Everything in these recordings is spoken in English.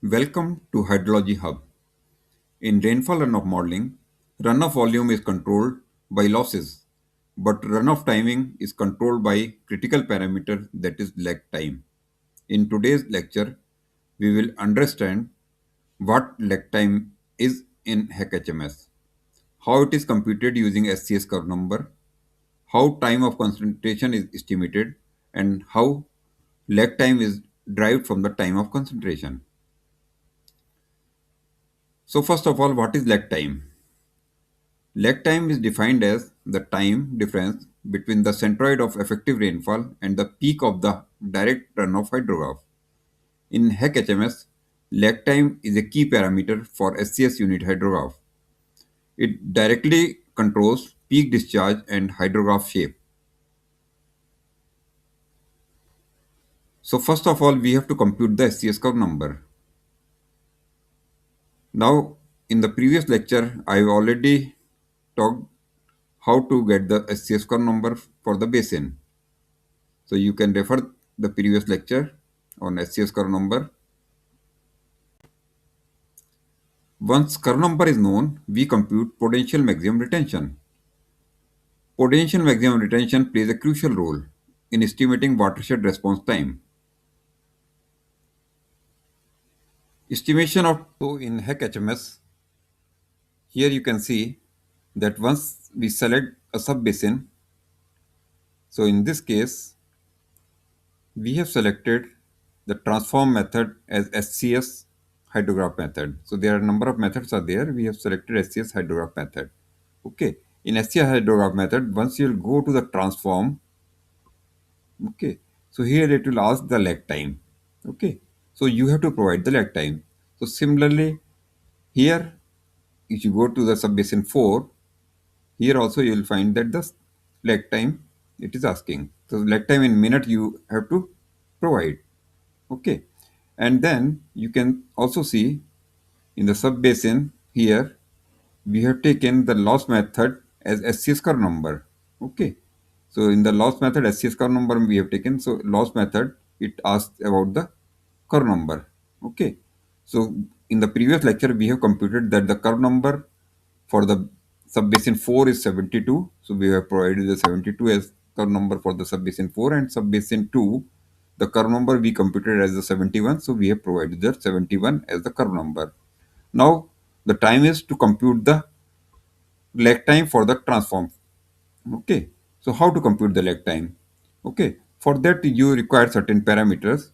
Welcome to Hydrology Hub. In rainfall runoff modeling, runoff volume is controlled by losses, but runoff timing is controlled by critical parameter that is lag time. In today's lecture, we will understand what lag time is in HEC-HMS, how it is computed using SCS curve number, how time of concentration is estimated, and how lag time is derived from the time of concentration. So first of all, what is lag time? Lag time is defined as the time difference between the centroid of effective rainfall and the peak of the direct runoff hydrograph. In HEC-HMS, lag time is a key parameter for SCS unit hydrograph. It directly controls peak discharge and hydrograph shape. So first of all, we have to compute the SCS curve number. Now, in the previous lecture, I have already talked how to get the SCS curve number for the basin. So you can refer the previous lecture on SCS curve number. Once curve number is known, we compute potential maximum retention. Potential maximum retention plays a crucial role in estimating watershed response time. Estimation of so in HEC-HMS, here you can see that once we select a sub-basin, so in this case, we have selected the transform method as SCS hydrograph method. So there are a number of methods are there. We have selected SCS hydrograph method. Okay. In SCS hydrograph method, once you'll go to the transform, okay. So here it will ask the lag time. Okay. So you have to provide the lag time. So similarly, here, if you go to the subbasin 4, here also you will find that the lag time it is asking. So lag time in minute you have to provide. Okay. And then you can also see in the sub-basin here, we have taken the loss method as SCS curve number. Okay. So in the loss method, SCS curve number we have taken. So loss method, it asks about the curve number. Okay. So in the previous lecture, we have computed that the curve number for the sub-basin 4 is 72. So we have provided the 72 as curve number for the sub-basin 4 and sub-basin 2. The curve number we computed as the 71. So we have provided the 71 as the curve number. Now the time is to compute the lag time for the transform. Okay. So how to compute the lag time? Okay. For that you require certain parameters.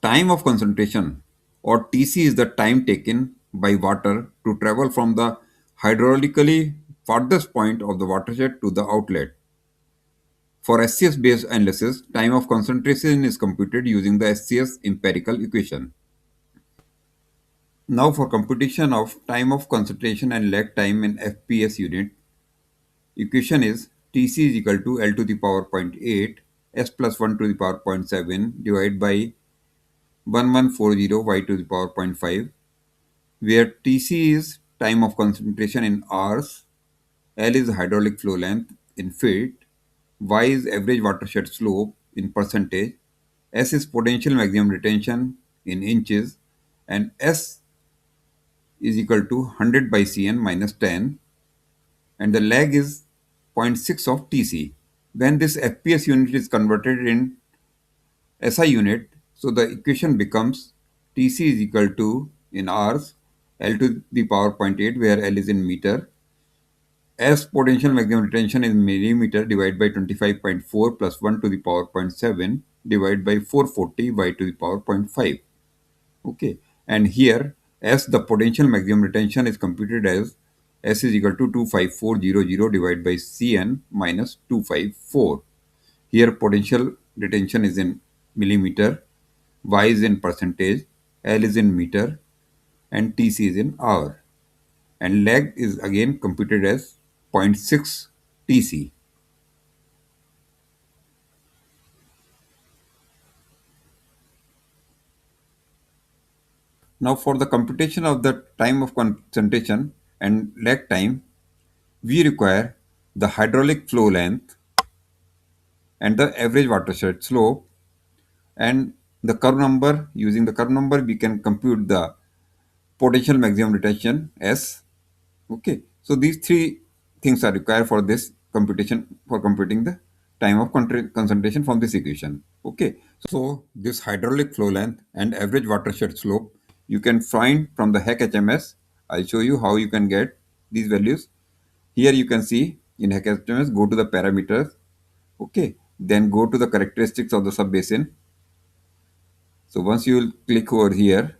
Time of concentration or TC is the time taken by water to travel from the hydraulically farthest point of the watershed to the outlet. For SCS based analysis, time of concentration is computed using the SCS empirical equation. Now for computation of time of concentration and lag time in FPS unit, equation is Tc is equal to L to the power zero point 0.8 S plus 1 to the power zero point 0.7 divided by 1140 Y to the power zero point 0.5, where Tc is time of concentration in hours, L is hydraulic flow length in feet, Y is average watershed slope in percentage, S is potential maximum retention in inches, and S is equal to 100 by Cn minus 10, and the lag is zero point 0.6 of Tc. When this FPS unit is converted in SI unit, so the equation becomes Tc is equal to in hours L to the power zero point 0.8 where L is in meter, S potential maximum retention is millimeter divided by 25.4 plus 1 to the power zero point 0.7 divided by 440 y to the power zero point 0.5. Okay, and here S the potential maximum retention is computed as S is equal to 25400 divided by Cn minus 254. Here potential retention is in millimeter, Y is in percentage, L is in meter, and Tc is in hour. And lag is again computed as zero point 0.6 Tc. Now for the computation of the time of concentration and lag time, we require the hydraulic flow length and the average watershed slope, and the curve number. Using the curve number we can compute the potential maximum retention S. Okay, so these three things are required for this computation, for computing the time of concentration from this equation. Okay, so this hydraulic flow length and average watershed slope you can find from the HEC-HMS. I'll show you how you can get these values. Here you can see in HEC-HMS, go to the parameters. Okay, then go to the characteristics of the sub-basin. So once you will click over here,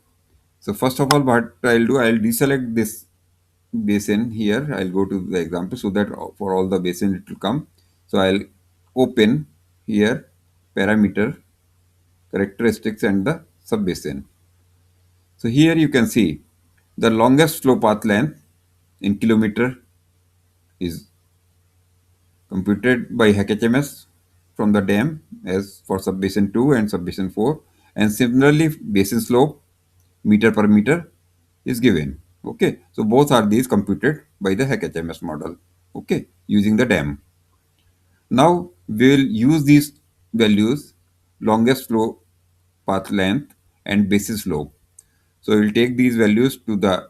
so first of all, what I'll do, I'll deselect this basin here. I'll go to the example so that for all the basin it will come. So I'll open here parameter, characteristics and the sub-basin. So here you can see the longest flow path length in kilometer is computed by HEC-HMS from the dam as for sub-basin 2 and sub-basin 4, and similarly basin slope meter per meter is given. Okay, so both are these computed by the HEC-HMS model. Okay, using the dam. Now we will use these values, longest flow path length and basin slope. So we'll take these values to the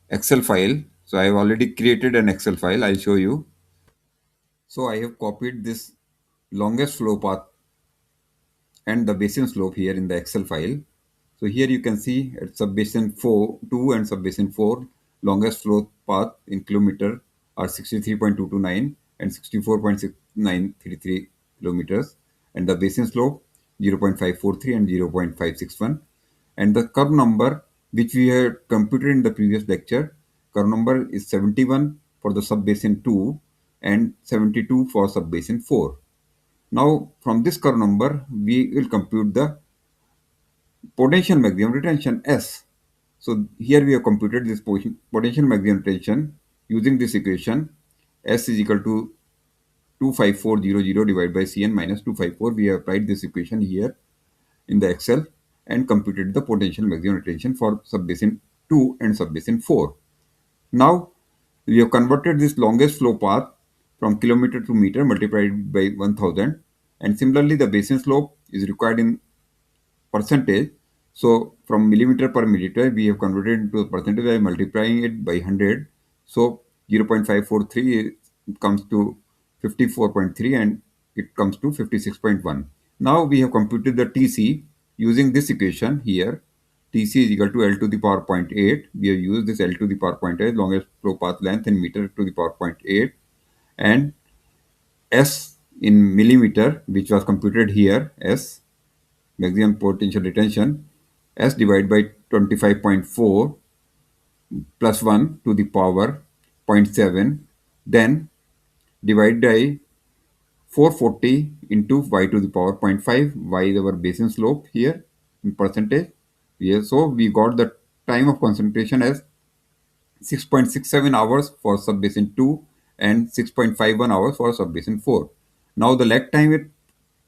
Excel file. So I have already created an Excel file. I'll show you. So I have copied this longest flow path and the basin slope here in the Excel file. So here you can see at sub-basin 4, 2 and sub-basin 4, longest flow path in kilometer are 63.229 and 64.6933 kilometers, and the basin slope 0.543 and 0.561. And the curve number which we had computed in the previous lecture, curve number is 71 for the sub-basin 2 and 72 for sub-basin 4. Now, from this curve number, we will compute the potential maximum retention S. So, here we have computed this potential maximum retention using this equation. S is equal to 25400 divided by Cn minus 254. We have applied this equation here in the Excel and computed the potential maximum retention for sub-basin 2 and sub-basin 4. Now, we have converted this longest flow path from kilometer to meter multiplied by 1000, and similarly the basin slope is required in percentage. So from millimeter per meter we have converted into a percentage by multiplying it by 100. So 0.543 comes to 54.3 and it comes to 56.1. Now we have computed the TC using this equation here. TC is equal to L to the power 0.8. We have used this L to the power 0.8, longest flow path length in meter to the power 0.8, and S in millimeter, which was computed here as maximum potential retention, S divided by 25.4 plus 1 to the power zero point 0.7, then divide by 440 into y to the power zero point 0.5, y is our basin slope here in percentage. Here, so we got the time of concentration as 6.67 hours for sub-basin 2 and 6.51 hours for sub-basin 4. Now the lag time is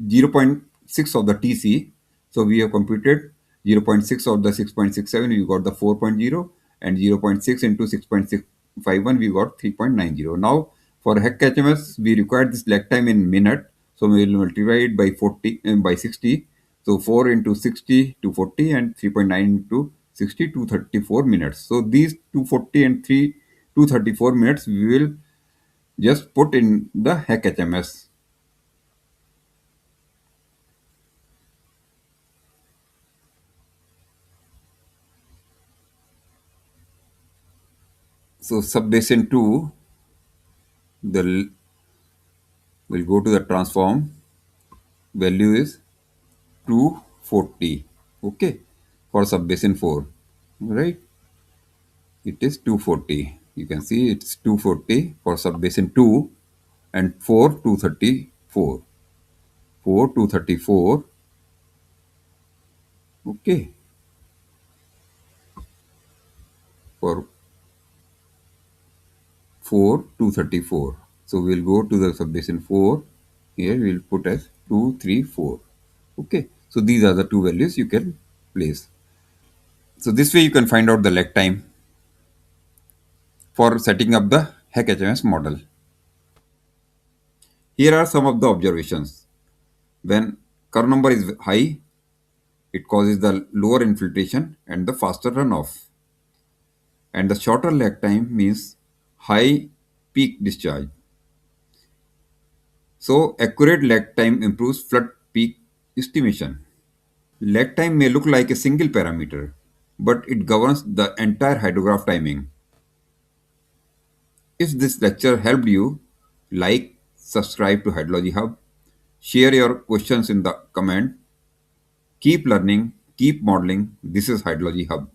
0.6 of the TC. So we have computed 0.6 of the 6.67, we got the 4.0, and 0.6 into 6.651, we got 3.90. Now for HEC-HMS, we required this lag time in minute. So we will multiply it by 40 by 60. So 4 into 60 to 40 and 3.9 into 60 to 34 minutes. So these 240 and 234 minutes we will just put in the HEC-HMS. So sub-basin 2, the will go to the transform, value is 240. Okay, for sub-basin 4, right? It is 240. You can see it's 240 for sub-basin 2 and 4 234. 4 234. Okay, for 4 234. So we'll go to the sub-basin 4. Here we'll put as 234. Okay, so these are the two values you can place. So this way you can find out the lag time for setting up the HEC-HMS model. Here are some of the observations. When curve number is high, it causes the lower infiltration and the faster runoff. and the shorter lag time means high peak discharge. So accurate lag time improves flood peak estimation. Lag time may look like a single parameter, but it governs the entire hydrograph timing. If this lecture helped you, like, subscribe to Hydrology Hub, share your questions in the comment, keep learning, keep modeling. This is Hydrology Hub.